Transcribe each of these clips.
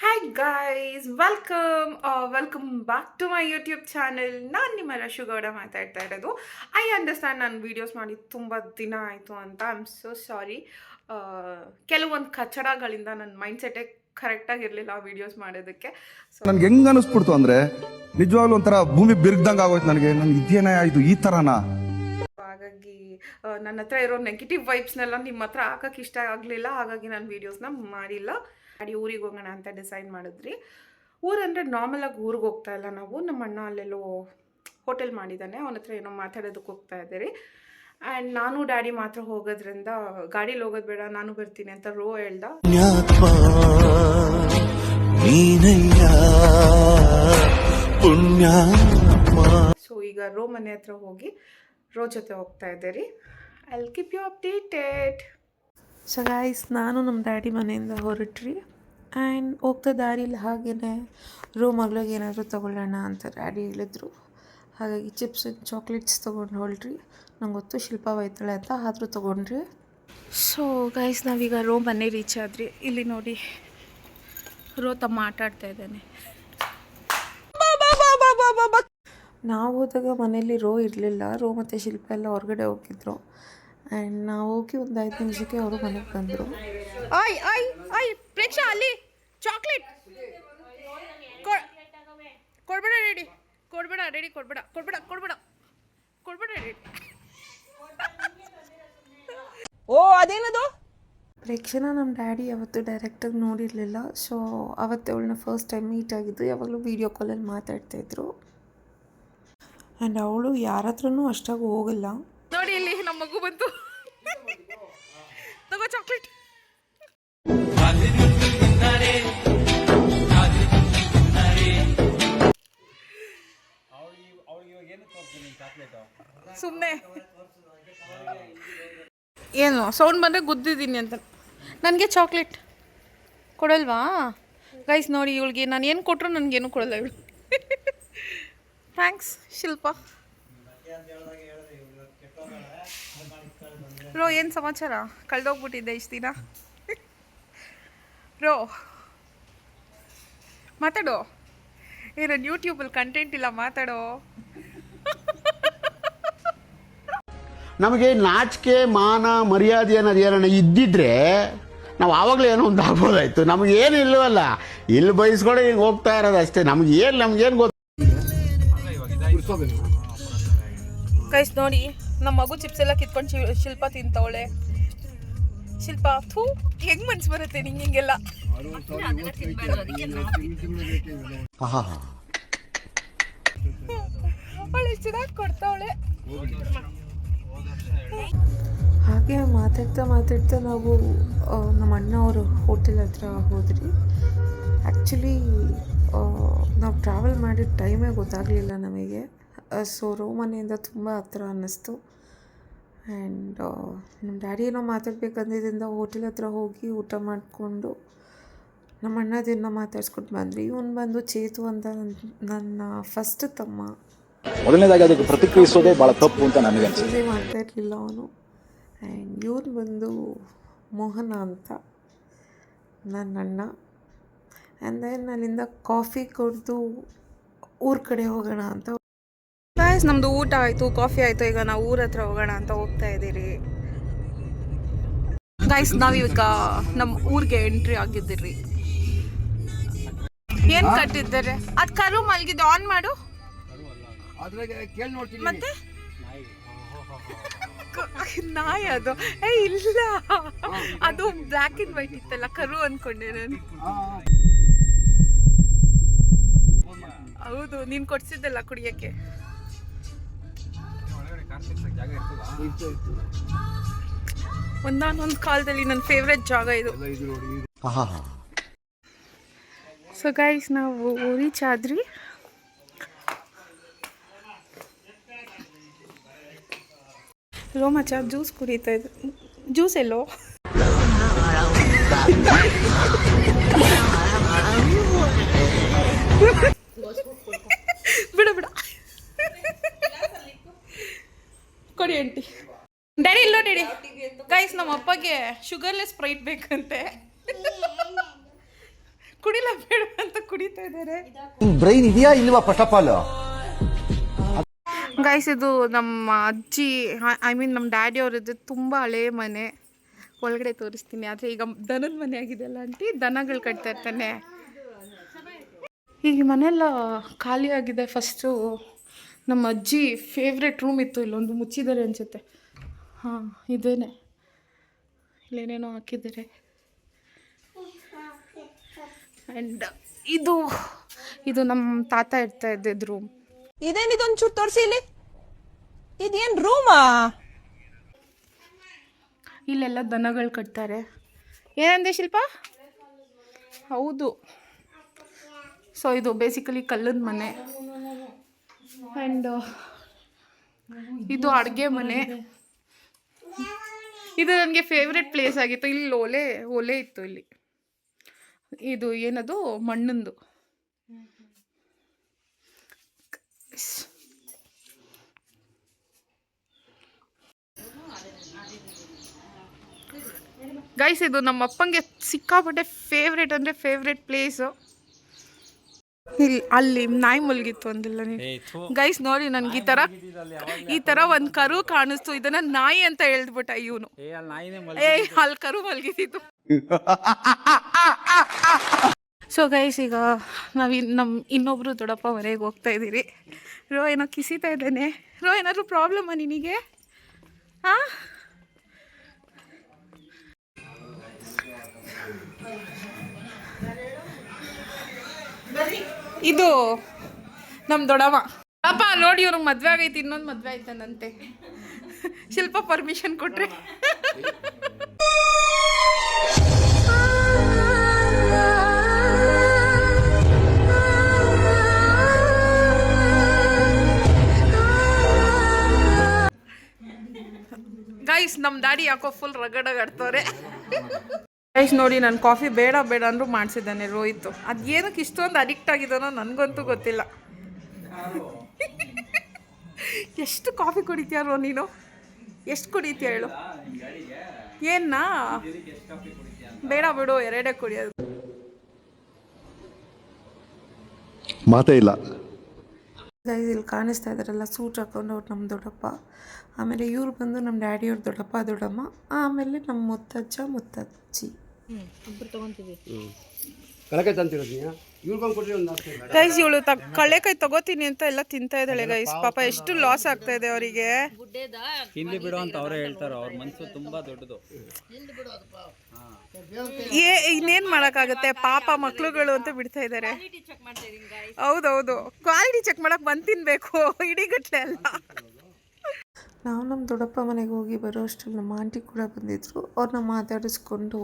Hi guys, welcome back to my YouTube channel. ನಾನು ನಿಮ್ಮ ರಶುಗೌಡ ಮಾತಾಡ್ತಾ ಇರೋದು. ಐ ಅಂಡರ್ಸ್ಟ್ಯಾಂಡ್ ನಾನು ವೀಡಿಯೋಸ್ ಮಾಡಿ ತುಂಬ ದಿನ ಆಯಿತು ಅಂತ. I am so sorry. ಕೆಲವೊಂದು ಕಚಡಗಳಿಂದ ನನ್ನ ಮೈಂಡ್ಸೆಟ್ಟೇ ಕರೆಕ್ಟಾಗಿರಲಿಲ್ಲ ವೀಡಿಯೋಸ್ ಮಾಡೋದಕ್ಕೆ. ಸೊ ನನ್ಗೆ ಹೆಂಗ್ ಅನಿಸ್ಬಿಡ್ತು ಅಂದ್ರೆ ನಿಜವಾಗ್ಲೂ ಒಂಥರ ಭೂಮಿ ಬಿರ್ಗ್ದಂಗೆ ಆಗೋಯ್ತು ನನಗೆ. ಇದೇನೇ ಆಯ್ತು ಈ ಥರನಾ? ಹಾಗಾಗಿ ನನ್ನ ಹತ್ರ ಇರೋ ನೆಗೆಟಿವ್ ವೈಬ್ಸ್ನೆಲ್ಲ ನಿಮ್ಮ ಹತ್ರ ಹಾಕೋಕ್ಕೆ ಇಷ್ಟ ಆಗಲಿಲ್ಲ. ಹಾಗಾಗಿ ನಾನು ವೀಡಿಯೋಸ್ನ ಮಾಡಿಲ್ಲ. ಊರಿಗೆ ಹೋಗೋಣ ಅಂತ ಡಿಸೈಡ್ ಮಾಡಿದ್ರಿ. ಊರಂದರೆ ನಾರ್ಮಲಾಗಿ ಊರಿಗೆ ಹೋಗ್ತಾ ಇಲ್ಲ ನಾವು. ನಮ್ಮ ಅಣ್ಣ ಅಲ್ಲೆಲ್ಲೋ ಹೋಟೆಲ್ ಮಾಡಿದ್ದಾನೆ, ಅವನ ಹತ್ರ ಏನೋ ಮಾತಾಡೋದಕ್ಕೆ ಹೋಗ್ತಾ ಇದ್ದೀರಿ. ಆ್ಯಂಡ್ ನಾನು ಡ್ಯಾಡಿ ಮಾತ್ರ ಹೋಗೋದ್ರಿಂದ ಗಾಡೀಲಿ ಹೋಗೋದು ಬೇಡ, ನಾನು ಬರ್ತೀನಿ ಅಂತ ರೋ ಹೇಳ್ದ. ಸೊ ಈಗ ರೋ ಮನೆ ಹತ್ರ ಹೋಗಿ ರೋ ಜೊತೆ ಹೋಗ್ತಾ ಇದ್ದೀರಿ. I will keep you updated. So guys, ನಾನು ನಮ್ಮ ಡ್ಯಾಡಿ ಮನೆಯಿಂದ ಹೊರಟ್ರಿ. ಆ್ಯಂಡ್ ಹೋಗ್ತಾ ದಾರಿಲಿ ಹಾಗೆಯೇ ರೋ ಮಗಳಿಗೆ ಏನಾದರೂ ತೊಗೊಳ್ಳೋಣ ಅಂತ ಡ್ಯಾಡಿ ಹೇಳಿದ್ರು. ಹಾಗಾಗಿ ಚಿಪ್ಸ್ ಚಾಕ್ಲೇಟ್ಸ್ ತೊಗೊಂಡು ಹೊರಟ್ರಿ. ನಂಗೆ ಗೊತ್ತು ಶಿಲ್ಪ ಒಯ್ತಾಳೆ ಅಂತ, ಆದರೂ ತೊಗೊಂಡ್ರಿ. ಸೊ ಗೈಸ್, ನಾವೀಗ ರೋ ಮನೆ ರೀಚ್ ಆದ್ರಿ. ಇಲ್ಲಿ ನೋಡಿ, ರೋ ತಮ್ಮ ಆಟ ಆಡ್ತಾ ಇದ್ದಾನೆ. ನಾವು ಹೋದಾಗ ಮನೇಲಿ ರೋ ಇರಲಿಲ್ಲ. ರೋ ಮತ್ತು ಶಿಲ್ಪ ಎಲ್ಲ ಹೊರಗಡೆ ಹೋಗಿದ್ರು. ಆ್ಯಂಡ್ ನಾವು ಹೋಗಿ ಒಂದು 5 ನಿಮಿಷಕ್ಕೆ ಅವರು ಮನೆಗೆ ಬಂದರು. ಪ್ರೇಕ್ಷಾ, ಅಲ್ಲಿ ಚಾಕ್ಲೇಟ್ ಕೊಡ್ಬೇಡ ರೆಡಿ, ಕೊಡ್ಬೇಡ ರೆಡಿ, ಕೊಡ್ಬೇಡ ರೆಡಿ. ಓ ಅದೇನದು? ಪ್ರೇಕ್ಷನ ನಮ್ಮ ಡ್ಯಾಡಿ ಯಾವತ್ತೂ ಡೈರೆಕ್ಟಾಗಿ ನೋಡಿರಲಿಲ್ಲ. ಸೊ ಅವತ್ತೇ ಅವಳನ್ನ ಫಸ್ಟ್ ಟೈಮ್ ಮೀಟ್ ಆಗಿದ್ದು. ಯಾವಾಗಲೂ ವೀಡಿಯೋ ಕಾಲಲ್ಲಿ ಮಾತಾಡ್ತಾಯಿದ್ರು. ಆ್ಯಂಡ್ ಅವಳು ಯಾರ ಹತ್ರನೂ ಅಷ್ಟಾಗಿ ಹೋಗಲ್ಲ. ನೋಡಿ, ಇಲ್ಲಿ ನಮ್ಮ ಮಗು ಬಂತು. ತಗೋ ಚಾಕ್ಲೇಟ್. ಸುಮ್ಮನೆ ಏನು ಸೌಂಡ್ ಬಂದರೆ ಗುದ್ದಿದ್ದೀನಿ ಅಂತ. ನನಗೆ ಚಾಕ್ಲೇಟ್ ಕೊಡಲ್ವಾ ಗೈಸ್? ನೋಡಿ, ಇವಳಿಗೆ ನಾನು ಏನು ಕೊಟ್ಟರು ನನಗೇನು ಕೊಡಲ್ಲ ಇವಳು. ಥ್ಯಾಂಕ್ಸ್ ಶಿಲ್ಪ. ರೋ, ಏನು ಸಮಾಚಾರ? ಕಳೆದೋಗ್ಬಿಟ್ಟಿದ್ದೆ ಇಷ್ಟು ದಿನ. ರೋ ಮಾತಾಡೋ. ನನ್ನ ಯೂಟ್ಯೂಬಲ್ಲಿ ಕಂಟೆಂಟ್ ಇಲ್ಲ, ಮಾತಾಡೋ. ನಮಗೆ ನಾಚಿಕೆ ಮಾನ ಮರ್ಯಾದೆ ಅನ್ನೋದು ಏನನ್ನ ಇದ್ದಿದ್ರೆ ನಾವು ಆವಾಗಲೇ ಏನೋ ಒಂದು ಆಗ್ಬೋದಾಯ್ತು. ನಮಗೇನು ಇಲ್ಲವಲ್ಲ, ಇಲ್ಲಿ ಬಯಸ್ಕೊಂಡು ಹಿಂಗೆ ಹೋಗ್ತಾ ಇರೋದು ಅಷ್ಟೇ. ನಮಗೇನು ಗೊತ್ತು. ಗೈಸ್ ನೋಡಿ, ನಮ್ಮ ಮಗು ಚಿಪ್ಸ್ ಎಲ್ಲ ಕಿತ್ಕೊಂಡು ಶಿಲ್ಪ ತಿಂತವಳೆ. ಶಿಲ್ಪ, ಥೂ, ಹೆಂಗ್ ಮನ್ಸು ಬರುತ್ತೆ ನಿಂಗೆ ಹಿಂಗೆಲ್ಲ? ಅವಳು ಚೆನ್ನಾಗಿ ಕೊಡ್ತಾವಳೆ. ಹಾಗೆ ಮಾತಾಡ್ತಾ ನಾವು ನಮ್ಮ ಅಣ್ಣ ಅವರು ಹೋಟೆಲ್ ಹತ್ರ ಹೋದ್ರಿ. ಆ್ಯಕ್ಚುಲಿ ನಾವು ಟ್ರಾವೆಲ್ ಮಾಡಿದ ಟೈಮೇ ಗೊತ್ತಾಗಲಿಲ್ಲ ನಮಗೆ. ಸೊ ರೋ ಮನೆಯಿಂದ ತುಂಬ ಹತ್ರ ಅನ್ನಿಸ್ತು. ಆ್ಯಂಡ್ ನಮ್ಮ ಡ್ಯಾಡಿ ಏನೋ ಮಾತಾಡ್ಬೇಕಂದಿದ್ದರಿಂದ ಹೋಟೆಲ್ ಹತ್ರ ಹೋಗಿ ಊಟ ಮಾಡಿಕೊಂಡು ನಮ್ಮ ಅಣ್ಣದನ್ನ ಮಾತಾಡ್ಸ್ಕೊಂಡು ಬಂದ್ವಿ. ಇವನು ಬಂದು ಚೇತು ಅಂತ ನನ್ನ ಫಸ್ಟ್ ತಮ್ಮ. ಮೊದಲನೇದಾಗಿ ಅದಕ್ಕೆ ಪ್ರತಿಕ್ರಿಯಿಸೋದೇ ಭಾಳ ತಪ್ಪು ಅಂತ ನನಗೆ ಅನಿಸುತ್ತೆ. ಮಾಡ್ತಾ ಇರಲಿಲ್ಲ ಅವನು. ಆ್ಯಂಡ್ ಇವ್ರು ಬಂದು ಮೋಹನ ಅಂತ ನನ್ನ ಅಣ್ಣ. ಆ್ಯಂಡ್ ದೆನ್ ಅಲ್ಲಿಂದ ಕಾಫಿ ಕುಡಿದು ಊರ ಕಡೆ ಹೋಗೋಣ ಅಂತ. ಗೈಸ್, ನಮ್ಮದು ಊಟ ಆಯಿತು, ಕಾಫಿ ಆಯಿತು. ಈಗ ನಾವು ಊರ ಹತ್ರ ಹೋಗೋಣ ಅಂತ ಹೋಗ್ತಾ ಇದ್ದೀರಿ. ಗೈಸ್, ನಾವೀಗ ನಮ್ಮ ಊರಿಗೆ ಎಂಟ್ರಿ ಆಗಿದ್ದೀರಿ. ಏನು ಕಟ್ಟಿದ್ದಾರೆ? ಅದು ಕರು ಮಲಗಿದೆ, ಆನ್ ಮಾಡು. ಮತ್ತೆ ನಾಯಿ ಅದು? ಇಲ್ಲ, ಅದು ಬ್ಲ್ಯಾಕ್ ಅಂಡ್ ವೈಟ್ ಇತ್ತಲ್ಲ, ಕರು ಅನ್ಕೊಂಡೆ ನಾನು. ಹೌದು, ನೀನು ಕೊಡ್ಸಿದ್ದಲ್ಲ ಕುಡಿಯಕ್ಕೆ. ಒಂದಾನೊಂದು ಕಾಲದಲ್ಲಿ ನನ್ನ ಫೇವ್ರೆಟ್ ಜಾಗ ಇದು. ಸೊ ಗೈಸ್, ನಾವು ರೀಚ್ ಆದ್ರಿ. ರೋ ಮಚ್ಚ ಜ್ಯೂಸ್ ಕುಡಿತಾ ಇದ್ದ. ಜ್ಯೂಸ್ ಎಲ್ಲೋ? ಬಿಡ ಕೊಡಿ ಆಂಟಿ. ಡ್ಯಾಡಿ ಇಲ್ಲೋ ಡ್ಯಾಡಿ. ಗೈಸ್, ನಮ್ಮ ಅಪ್ಪಗೆ ಶುಗರ್ಲೆಸ್ ಸ್ಪ್ರೈಟ್ ಬೇಕಂತೆ. ಕುಡಿಲ ಬೇಡ ಅಂತ ಕುಡಿತಾ ಇದ್ದಾರೆ. ಬ್ರೈನ್ ಇದೆಯಾ ಇಲ್ವಾ ಫಸ್ಟ್ ಆಫ್ ಆಲ್? ಗೈಸ್ ಇದು ನಮ್ಮ ಅಜ್ಜಿ ಐ ಮೀನ್ ನಮ್ಮ ಡ್ಯಾಡಿ ಅವ್ರದ್ದು ತುಂಬ ಹಳೇ ಮನೆ. ಒಳಗಡೆ ತೋರಿಸ್ತೀನಿ. ಆದರೆ ಈಗ ದನದ ಮನೆ ಆಗಿದೆ ಅಲ್ಲ ಆಂಟಿ, ದನಗಳು ಕಟ್ತಾ ಇರ್ತಾನೆ. ಈಗ ಮನೆಯೆಲ್ಲ ಖಾಲಿ ಆಗಿದೆ. ಫಸ್ಟು ನಮ್ಮ ಅಜ್ಜಿ ಫೇವ್ರೆಟ್ ರೂಮ್ ಇತ್ತು, ಇಲ್ಲೊಂದು ಮುಚ್ಚಿದ್ದಾರೆ ಅನಿಸುತ್ತೆ. ಹಾಂ ಇದೇನೆ, ಇಲ್ಲೇನೇನೋ ಹಾಕಿದ್ದಾರೆ. ಆ್ಯಂಡ್ ಇದು ನಮ್ಮ ತಾತ ಇರ್ತಾ ಇದ್ದಿದ್ದು ರೂಮ್. ಇದೇನಿದೊಂಚೂರು ತೋರಿಸಿ ಇಲ್ಲಿ. ಇದೇನು ರೂಮಾ? ಇಲ್ಲೆಲ್ಲ ದನಗಳು ಕಟ್ತಾರೆ. ಏನಂದೆ ಶಿಲ್ಪ? ಹೌದು. ಸೊ ಇದು ಬೇಸಿಕಲಿ ಕಲ್ಲದ ಮನೆ. ಆ್ಯಂಡ್ ಇದು ಅಡುಗೆ ಮನೆ. ಇದು ನನಗೆ ಫೇವ್ರೆಟ್ ಪ್ಲೇಸ್ ಆಗಿತ್ತು. ಇಲ್ಲಿ ಒಲೆ ಇತ್ತು. ಇಲ್ಲಿ ಇದು ಏನದು ಮಣ್ಣಂದು. ಗೈಸ್ ಇದು ನಮ್ಮ ಅಪ್ಪಂಗೆ ಸಿಕ್ಕಾಪಟ್ಟೆ ಫೇವ್ರೇಟ್ ಅಂದರೆ ಫೇವ್ರೇಟ್ ಪ್ಲೇಸು. ಅಲ್ಲಿ ನಾಯಿ ಮಲಗಿತ್ತು ಅಂದಿಲ್ಲ ನೀನು. ಗೈಸ್ ನೋಡಿ ನನಗೆ ಈ ಥರ ಒಂದು ಕರು ಕಾಣಿಸ್ತು. ಇದನ್ನ ನಾಯಿ ಅಂತ ಹೇಳ್ಬಿಟ್ಟ ಇವನು. ಅಲ್ಲಿ ಕರು ಮಲಗಿದ್ದು. ಸೊ ಗೈಸ್ ಈಗ ನಾವು ನಮ್ಮ ಇನ್ನೊಬ್ರು ದೊಡ್ಡಪ್ಪ ಮನೆಗೆ ಹೋಗ್ತಾ ಇದ್ದೀರಿ. ರೋ ಏನೋ ಕಿಸಿತಾ ಇದ್ದಾನೆ. ರೋ ಏನಾದರೂ ಪ್ರಾಬ್ಲಮ್ಮಾ ನಿನಗೆ? ಹಾಂ ಇದು ನಮ್ಮ ದೊಡ್ಡವ. ಅಪ್ಪ ನೋಡಿ ಇವ್ರಿಗೆ ಮದುವೆ ಆಗೈತಿ, ಇನ್ನೊಂದು ಮದುವೆ ಆಯ್ತಾನಂತೆ. ಶಿಲ್ಪ ಪರ್ಮಿಷನ್ ಕೊಟ್ರೆ. ಗೈಸ್ ನಮ್ಮ ಡ್ಯಾಡಿ ಯಾಕೋ ಫುಲ್ ರಗಡಗಾಡ್ತವ್ರೆ. ಗೈಸ್ ನೋಡಿ ನಾನು ಕಾಫಿ ಬೇಡ ಅಂದರೂ ಮಾಡಿಸಿದ್ದಾನೆ ರೋಹಿತ್. ಅದು ಏನಕ್ಕೆ ಇಷ್ಟೊಂದು ಅಡಿಕ್ಟ್ ಆಗಿದ್ದಾನೋ ನನಗಂತೂ ಗೊತ್ತಿಲ್ಲ. ಎಷ್ಟು ಕಾಫಿ ಕುಡಿತೀಯಾರೋ ನೀನು? ಎಷ್ಟು ಕುಡಿತೀಯ ಹೇಳು? ಏನ್ನಾ ಬೇಡ ಬಿಡು, ಎರಡೇ ಕುಡಿಯೋದು. ಮಾತೇ ಇಲ್ಲ. ಗೈಸ್ ಇಲ್ಲಿ ಕಾಣಿಸ್ತಾ ಇದ್ದಾರಲ್ಲ, ಸೂಟ್ ಹಾಕೊಂಡು ಅವ್ರು ನಮ್ಮ ದೊಡ್ಡಪ್ಪ. ಆಮೇಲೆ ಇವ್ರು ಬಂದು ನಮ್ಮ ಡ್ಯಾಡಿಯವ್ರ ದೊಡ್ಡಪ್ಪ ದೊಡ್ಡಮ್ಮ. ಆಮೇಲೆ ನಮ್ಮ ಮುತ್ತಜ್ಜ ಮುತ್ತಜ್ಜಿ. ಗೈಸ್ ಇವಳು ಕಳೆಕಾಯಿ ತಗೋತೀನಿ ಅಂತ ಎಲ್ಲ ತಿಂತಾ ಇದ್ದಾಳೆ ಗೈಸ್. ಪಾಪ ಎಷ್ಟು ಲಾಸ್ ಆಗ್ತಾ ಇದೆ ಅವರಿಗೆ. ಬಿಡು ಅಂತ ಅವರೇ ಹೇಳ್ತಾರೆ. ಅವ್ರ ಮನಸ್ಸು ತುಂಬಾ ದೊಡ್ಡದು. ಇನ್ನೇನ್ ಮಾಡಕ್ಕಾಗತ್ತೆ, ಪಾಪ ಮಕ್ಳುಗಳು ಅಂತ ಬಿಡ್ತಾ ಇದ್ದಾರೆ. ಹೌದೌದು, ಕ್ವಾಲಿಟಿ ಚೆಕ್ ಮಾಡಕ್ ಬಂದು ತಿನ್ಬೇಕು, ಇಡಿಗಟ್ಲೆ ಅಲ್ಲ. ನಾವು ನಮ್ಮ ದೊಡ್ಡಪ್ಪ ಮನೆಗೆ ಹೋಗಿ ಬರೋ ಅಷ್ಟರಲ್ಲಿ ನಮ್ಮ ಆಂಟಿ ಕೂಡ ಬಂದಿದ್ದರು. ಅವ್ರನ್ನ ಮಾತಾಡಿಸ್ಕೊಂಡು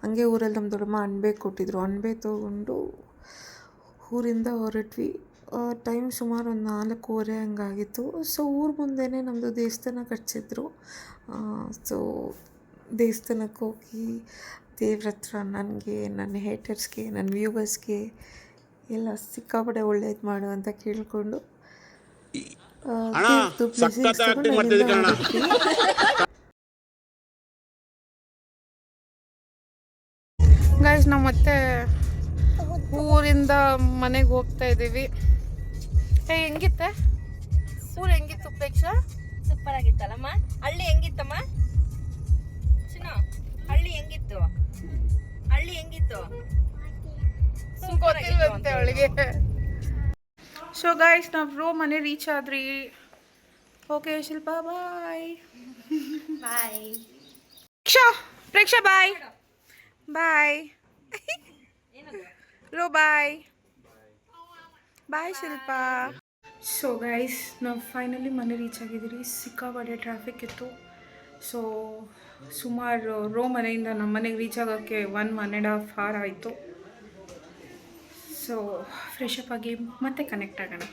ಹಂಗೆ ಊರಲ್ಲಿ ನಮ್ಮ ದೊಡ್ಡಮ್ಮ ಅಣಬೆ ಕೊಟ್ಟಿದ್ರು. ಅಣಬೆ ತೊಗೊಂಡು ಊರಿಂದ ಹೊರಟ್ವಿ. ಟೈಮ್ ಸುಮಾರು ಒಂದು 4:15 ಹಂಗಾಗಿತ್ತು. ಸೊ ಊರ ಮುಂದೆನೇ ನಮ್ಮದು ದೇವಸ್ಥಾನ ಕಟ್ಸಿದ್ರು. ಸೊ ದೇವಸ್ಥಾನಕ್ಕೆ ಹೋಗಿ ದೇವ್ರ ಹತ್ರ ನನಗೆ, ನನ್ನ ಹೇಟರ್ಸ್ಗೆ, ನನ್ನ ವ್ಯೂವರ್ಸ್ಗೆ ಎಲ್ಲ ಸಿಕ್ಕಾಪಟ್ಟೆ ಒಳ್ಳೇದು ಮಾಡು ಅಂತ ಕೇಳಿಕೊಂಡು ಗೈಸ್ ನಾವು ಮತ್ತೆ ಊರಿಂದ ಮನೆಗೆ ಹೋಗ್ತಾ ಇದ್ದೀವಿ. ಹೆಂಗಿತ್ತೆ ಊರು? ಹೆಂಗಿತ್ತು ಪ್ರೇಕ್ಷಾ? ಸೂಪರ್ ಆಗಿತ್ತಲ್ಲಮ್ಮ. ಹಳ್ಳಿ ಹೆಂಗಿತ್ತಮ್ಮ? ಹಳ್ಳಿ ಹೆಂಗಿತ್ತು? ಗೊತ್ತಿಲ್ವಂತೆ ಅವಳಿಗೆ. ಸೊ ಗೈಸ್ ನಾವು ರೋ ಮನೆ ರೀಚ್ ಆದ್ರಿ. ಓಕೆ ಶಿಲ್ಪ ಬಾಯ್. ಪ್ರೇಕ್ಷಾ ಬಾಯ್. ರೋ ಬಾಯ್. ಶಿಲ್ಪ. ಸೊ ಗೈಸ್ ನಾವು ಫೈನಲಿ ಮನೆ ರೀಚ್ ಆಗಿದ್ದೀರಿ. ಸಿಕ್ಕಾಪಟ್ಟೆ ಟ್ರಾಫಿಕ್ ಇತ್ತು. ಸೊ ಸುಮಾರು ರೋ ಮನೆಯಿಂದ ನಮ್ಮ ಮನೆಗೆ ರೀಚ್ ಆಗೋಕ್ಕೆ 1.5 hour ಆಯಿತು. ಸೊ ಫ್ರೆಶ್ ಅಪ್ ಆಗಿ ಮತ್ತೆ ಕನೆಕ್ಟ್ ಆಗೋಣ.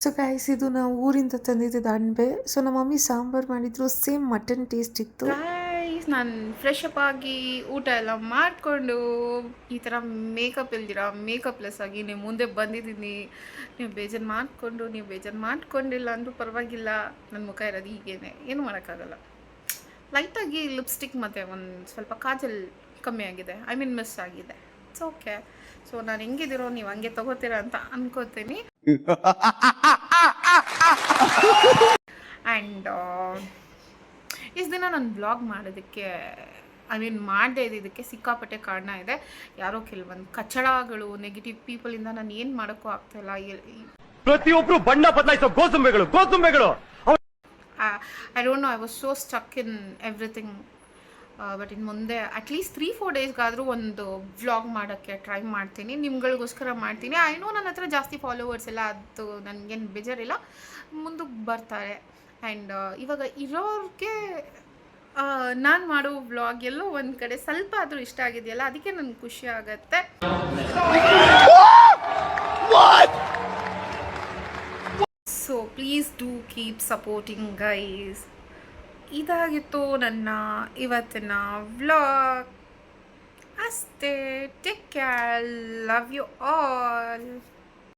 ಸೊ ಗೈಸ್ ಇದು ನಾವು ಊರಿಂದ ತಂದಿದ್ದು ಅಣಬೆ. ಸೊ ನಮ್ಮ ಮಮ್ಮಿ ಸಾಂಬಾರು ಮಾಡಿದ್ರು, ಸೇಮ್ ಮಟನ್ ಟೇಸ್ಟ್ ಇತ್ತು. ಗೈಸ್ ನಾನು ಫ್ರೆಶ್ ಅಪ್ ಆಗಿ ಊಟ ಎಲ್ಲ ಮಾಡಿಕೊಂಡು ಈ ಥರ ಮೇಕಪ್ ಇಲ್ದಿರ ಮೇಕಪ್ಲೆಸ್ ಆಗಿ ನೀವು ಮುಂದೆ ಬಂದಿದ್ದೀನಿ. ನೀವು ಬೇಜಾರು ಮಾಡ್ಕೊಂಡಿಲ್ಲ ಅಂದರೂ ಪರವಾಗಿಲ್ಲ. ನನ್ನ ಮುಖ ಇರೋದು ಹೀಗೇನೆ, ಏನು ಮಾಡೋಕ್ಕಾಗಲ್ಲ. ಲೈಟಾಗಿ ಲಿಪ್ಸ್ಟಿಕ್ ಮತ್ತು ಒಂದು ಸ್ವಲ್ಪ ಕಾಜಲ್ ಕಮ್ಮಿ ಆಗಿದೆ, ಮಿಸ್ ಆಗಿದೆ. It's okay. ಸೊ ನಾನು ಹೆಂಗಿದಿರೋ ನೀವು ಹಂಗೆ ತಗೋತೀರಾ ಅಂತ ಅನ್ಕೋತೀನಿ. ಆ್ಯಂಡ್ ಇಷ್ಟು ದಿನ ನಾನು ಬ್ಲಾಗ್ ಮಾಡೋದಕ್ಕೆ ಮಾಡದೇ ಇದ್ದಿದ್ದಕ್ಕೆ ಸಿಕ್ಕಾಪಟ್ಟೆ ಕಾರಣ ಇದೆ. ಯಾರೋ ಕೆಲವೊಂದು ಕಚಡಗಳು ನೆಗೆಟಿವ್ ಪೀಪಲಿಂದ ನಾನು ಏನು ಮಾಡೋಕ್ಕೂ ಆಗ್ತಾಯಿಲ್ಲ. ಪ್ರತಿಯೊಬ್ರು ಬಣ್ಣ ಬದಲಾಯಿಸೋ ಗೋಸುಂಬೆಗಳು I don't know, I was so stuck in everything. But ಇನ್ನು ಮುಂದೆ ಅಟ್ಲೀಸ್ಟ್ 3-4 ಡೇಸ್ಗಾದರೂ ಒಂದು ವ್ಲಾಗ್ ಮಾಡೋಕ್ಕೆ ಟ್ರೈ ಮಾಡ್ತೀನಿ, ನಿಮ್ಗಳಿಗೋಸ್ಕರ ಮಾಡ್ತೀನಿ. ಐ ನೋ ನನ್ನ ಹತ್ರ ಜಾಸ್ತಿ ಫಾಲೋವರ್ಸ್ ಇಲ್ಲ, ಅದು ನನಗೇನು ಬೇಜಾರಿಲ್ಲ, ಮುಂದಕ್ಕೆ ಬರ್ತಾರೆ. ಆ್ಯಂಡ್ ಇವಾಗ ಇರೋರಿಗೆ ನಾನು ಮಾಡೋ ವ್ಲಾಗ್ ಎಲ್ಲೋ ಒಂದು ಕಡೆ ಸ್ವಲ್ಪ ಆದರೂ ಇಷ್ಟ ಆಗಿದೆಯಲ್ಲ, ಅದಕ್ಕೆ ನನಗೆ ಖುಷಿ ಆಗುತ್ತೆ. So please do keep supporting guys. ಇದಾಗಿತ್ತು ನನ್ನ ಇವತ್ತಿನ ವ್ಲಾಗ್. ಅಷ್ಟೇ. Take care. Love you all.